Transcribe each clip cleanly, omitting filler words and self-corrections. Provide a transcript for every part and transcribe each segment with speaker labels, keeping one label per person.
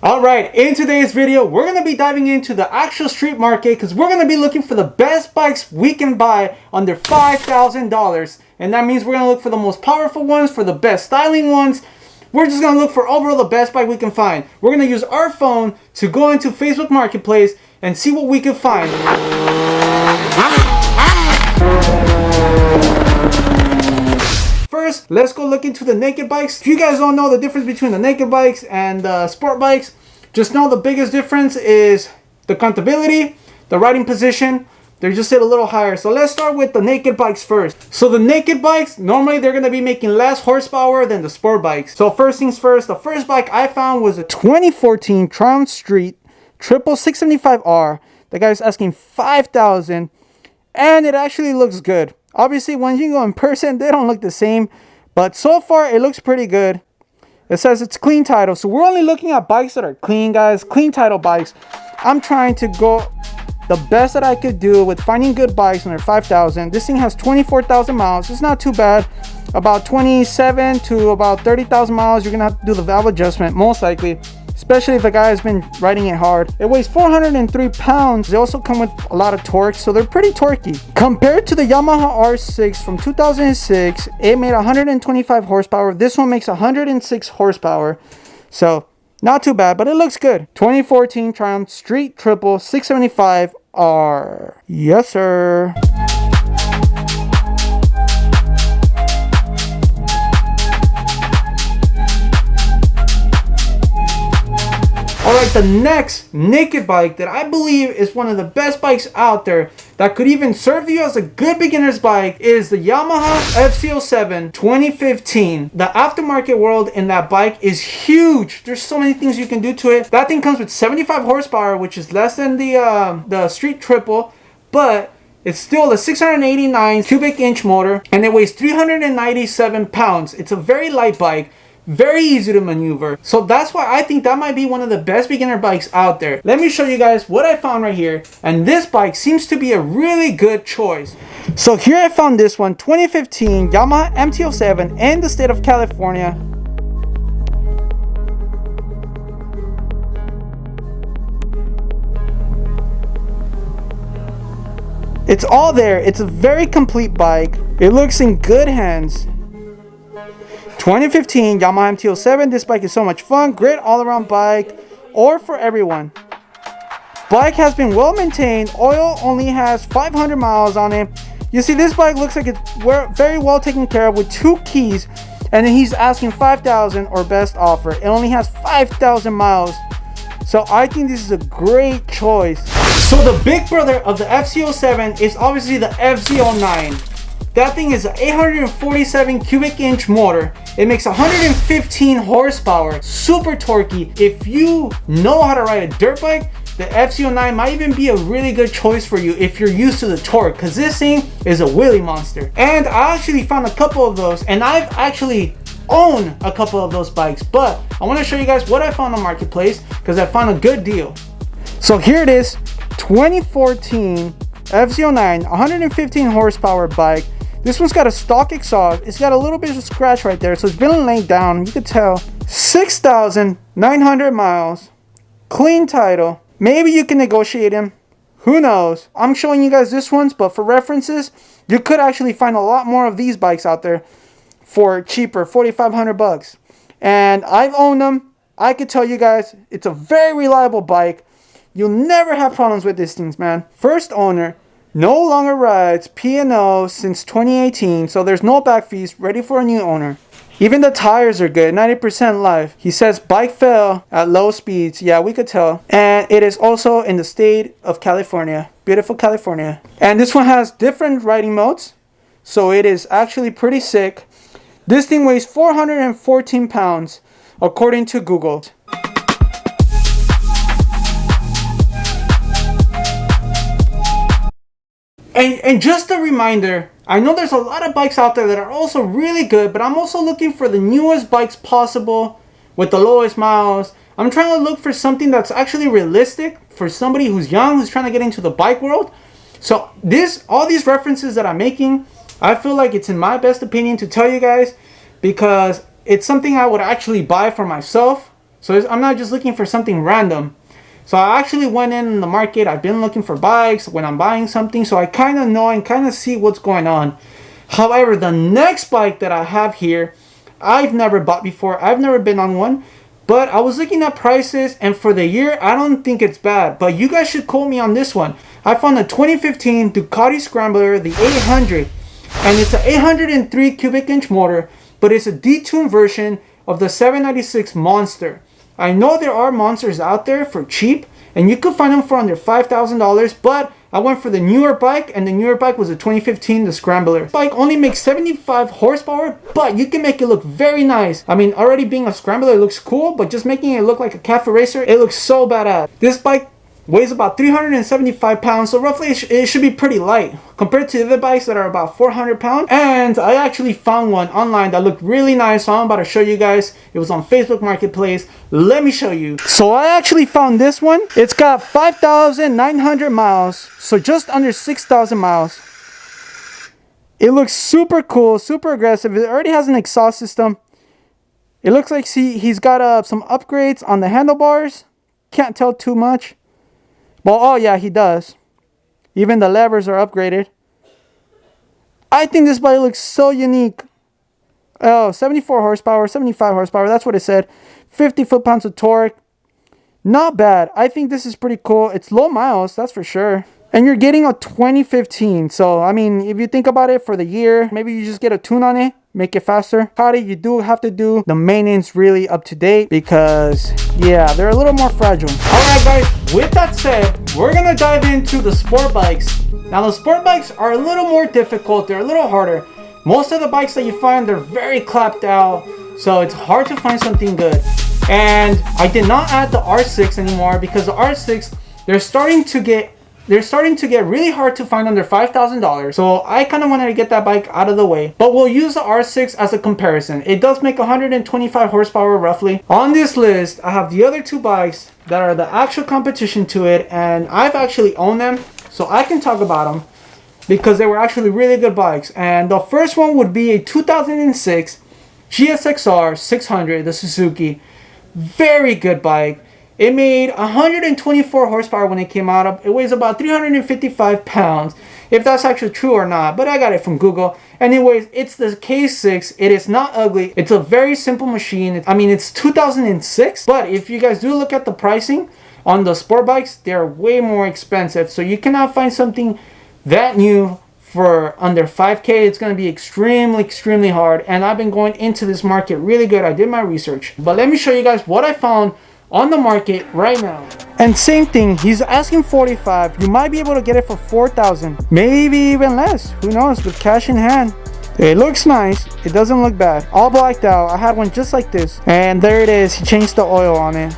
Speaker 1: Alright, in today's video, we're going to be diving into the actual street market because we're going to be looking for the best bikes we can buy under $5,000. And that means we're going to look for the most powerful ones, for the best styling ones. We're just going to look for overall the best bike we can find. We're going to use our phone to go into Facebook Marketplace and see what we can find. First, let's go look into the naked bikes. If you guys don't know the difference between the naked bikes and the sport bikes, just know the biggest difference is the comfortability, the riding position. They're just a little higher. So let's start with the naked bikes first. So the naked bikes, normally they're going to be making less horsepower than the sport bikes. So first things first, the first bike I found was a 2014 Triumph Street 675R. The guy's asking $5,000 and it actually looks good. Obviously, when you go in person, they don't look the same. But so far, it looks pretty good. It says it's clean title. So we're only looking at bikes that are clean, guys. Clean title bikes. I'm trying to go the best that I could do with finding good bikes under $5,000. This thing has 24,000 miles. It's not too bad. About 27 to about 30,000 miles. You're going to have to do the valve adjustment, most likely. Especially if the guy has been riding it hard. It weighs 403 pounds. They also come with a lot of torque, so they're pretty torquey. Compared to the Yamaha R6 from 2006, it made 125 horsepower. This one makes 106 horsepower. So, not too bad, but it looks good. 2014 Triumph Street 675R. Yes, sir. Alright, the next naked bike that I believe is one of the best bikes out there that could even serve you as a good beginner's bike is the Yamaha FZ07 2015. The aftermarket world in that bike is huge. There's so many things you can do to it. That thing comes with 75 horsepower, which is less than the Street Triple, but it's still a 689 cubic inch motor and it weighs 397 pounds. It's a very light bike. Very easy to maneuver. So that's why I think that might be one of the best beginner bikes out there. Let me show you guys what I found right here. And this bike seems to be a really good choice. So here I found this one, 2015 Yamaha FZ07 in the state of California. It's all there. It's a very complete bike. It looks in good hands. 2015 Yamaha FZ07. This bike is so much fun. Great all-around bike, or for everyone. Bike has been well maintained. Oil only has 500 miles on it. You see, this bike looks like it's very well taken care of with 2 keys, and then he's asking $5,000 or best offer. It only has 5,000 miles. So I think this is a great choice. So the big brother of the FZ07 is obviously the FZ09. That thing is an 847 cubic inch motor. It makes 115 horsepower. Super torquey. If you know how to ride a dirt bike, the FZ09 might even be a really good choice for you if you're used to the torque, because this thing is a wheelie monster. And I actually found a couple of those, and I've actually owned a couple of those bikes, but I want to show you guys what I found on Marketplace because I found a good deal. So here it is, 2014 FZ09 115 horsepower bike. This one's got a stock exhaust. It's got a little bit of a scratch right there, so it's been laid down. You can tell. 6,900 miles. Clean title. Maybe you can negotiate him. Who knows? I'm showing you guys this ones, but for references, you could actually find a lot more of these bikes out there for cheaper, 4,500 bucks. And I've owned them. I could tell you guys, it's a very reliable bike. You'll never have problems with these things, man. First owner. No longer rides P&O since 2018, so there's no back fees, ready for a new owner. Even the tires are good, 90% life. He says bike fell at low speeds. Yeah, we could tell. And it is also in the state of California. Beautiful California. And this one has different riding modes, so it is actually pretty sick. This thing weighs 414 pounds, according to Google. And just a reminder, I know there's a lot of bikes out there that are also really good, but I'm also looking for the newest bikes possible with the lowest miles. I'm trying to look for something that's actually realistic for somebody who's young, who's trying to get into the bike world. So all these references that I'm making, I feel like it's in my best opinion to tell you guys, because it's something I would actually buy for myself. So I'm not just looking for something random. So I actually went in the market. I've been looking for bikes when I'm buying something, so I kind of know and kind of see what's going on. However, the next bike that I have here, I've never bought before. I've never been on one, but I was looking at prices, and for the year, I don't think it's bad. But you guys should quote me on this one. I found a 2015 Ducati Scrambler, the 800, and it's an 803 cubic inch motor, but it's a detuned version of the 796 Monster. I know there are monsters out there for cheap, and you could find them for under $5,000, but I went for the newer bike, and the newer bike was a 2015, the Scrambler. Bike only makes 75 horsepower, but you can make it look very nice. I mean, already being a Scrambler looks cool, but just making it look like a cafe racer, it looks so badass. This bike weighs about 375 pounds, so roughly it should be pretty light compared to the other bikes that are about 400 pounds. And I actually found one online that looked really nice, so I'm about to show you guys. It was on Facebook Marketplace. Let me show you. So I actually found this one. It's got 5,900 miles, so just under 6,000 miles. It looks super cool, super aggressive. It already has an exhaust system. It looks like he's got some upgrades on the handlebars. Can't tell too much. Well, oh yeah, he does. Even the levers are upgraded. I think this bike looks so unique. Oh, 74 horsepower, 75 horsepower, that's what it said. 50 foot-pounds of torque. Not bad. I think this is pretty cool. It's low miles, that's for sure. And you're getting a 2015. So, I mean, if you think about it for the year, maybe you just get a tune on it, make it faster. Ducati, you do have to do the maintenance really up to date because, yeah, they're a little more fragile. Alright guys, with that said, we're gonna dive into the sport bikes. Now the sport bikes are a little more difficult, they're a little harder. Most of the bikes that you find, they're very clapped out, so it's hard to find something good. And I did not add the R6 anymore because the R6, they're starting to get really hard to find under $5,000. So I kind of wanted to get that bike out of the way. But we'll use the R6 as a comparison. It does make 125 horsepower roughly. On this list, I have the other two bikes that are the actual competition to it. And I've actually owned them, so I can talk about them because they were actually really good bikes. And the first one would be a 2006 GSXR600, the Suzuki. Very good bike. It made 124 horsepower when it came out. It weighs about 355 pounds, if that's actually true or not, but I got it from Google. Anyways, it's the K6. It is not ugly. It's a very simple machine. I mean, it's 2006, but if you guys do look at the pricing on the sport bikes, they're way more expensive. So you cannot find something that new for under 5K. It's going to be extremely hard. And I've been going into this market really good. I did my research. But let me show you guys what I found on the market right now. And same thing, he's asking 45. You might be able to get it for 4,000, maybe even less, who knows, with cash in hand. It looks nice, it doesn't look bad. All blacked out. I had one just like this, and there it is. He changed the oil on it.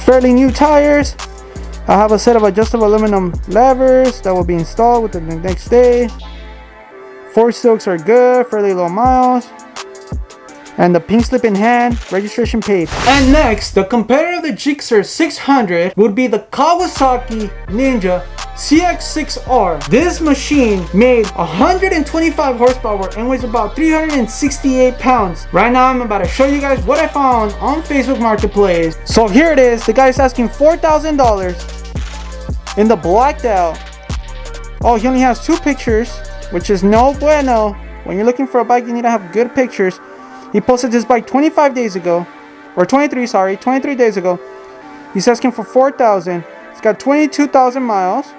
Speaker 1: Fairly new tires. I have a set of adjustable aluminum levers that will be installed within the next day. 4 stilts are good, fairly low miles. And the pink slip in hand, registration paid. And next, the competitor of the GSXR600 would be the Kawasaki Ninja ZX6R. This machine made 125 horsepower and weighs about 368 pounds. Right now, I'm about to show you guys what I found on Facebook Marketplace. So here it is. The guy's asking $4,000 in the blacked out. Oh, he only has 2 pictures, which is no bueno. When you're looking for a bike, you need to have good pictures. He posted this bike 25 days ago, or 23 days ago. He's asking for 4,000. It's got 22,000 miles.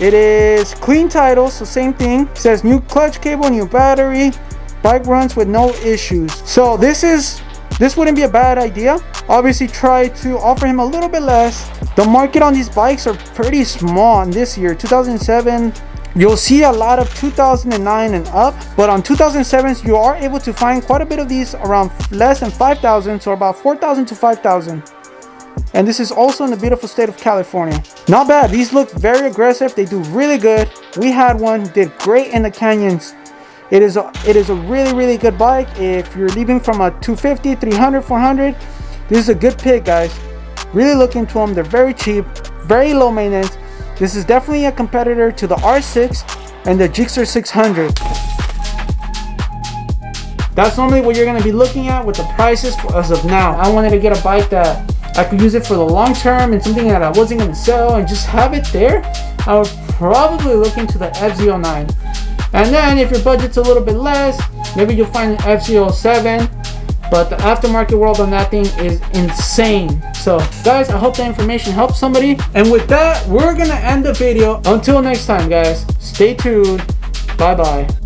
Speaker 1: It is clean title, so same thing. It says new clutch cable, new battery. Bike runs with no issues. So this wouldn't be a bad idea. Obviously, try to offer him a little bit less. The market on these bikes are pretty small in this year, 2007. You'll see a lot of 2009 and up, but on 2007s you are able to find quite a bit of these around less than 5,000, so about 4,000 to 5,000. And this is also in the beautiful state of California. Not bad. These look very aggressive. They do really good. We had one, did great in the canyons. It is a really good bike. If you're leaving from a 250, 300, 400, this is a good pick, guys. Really look into them. They're very cheap, very low maintenance. This is definitely a competitor to the R6 and the GSXR600. That's normally what you're gonna be looking at with the prices as of now. I wanted to get a bike that I could use it for the long term and something that I wasn't gonna sell and just have it there. I would probably look into the FZ09. And then if your budget's a little bit less, maybe you'll find an FZ07. But the aftermarket world on that thing is insane. So guys, I hope that information helps somebody. And with that, we're gonna end the video. Until next time, guys, stay tuned. Bye bye.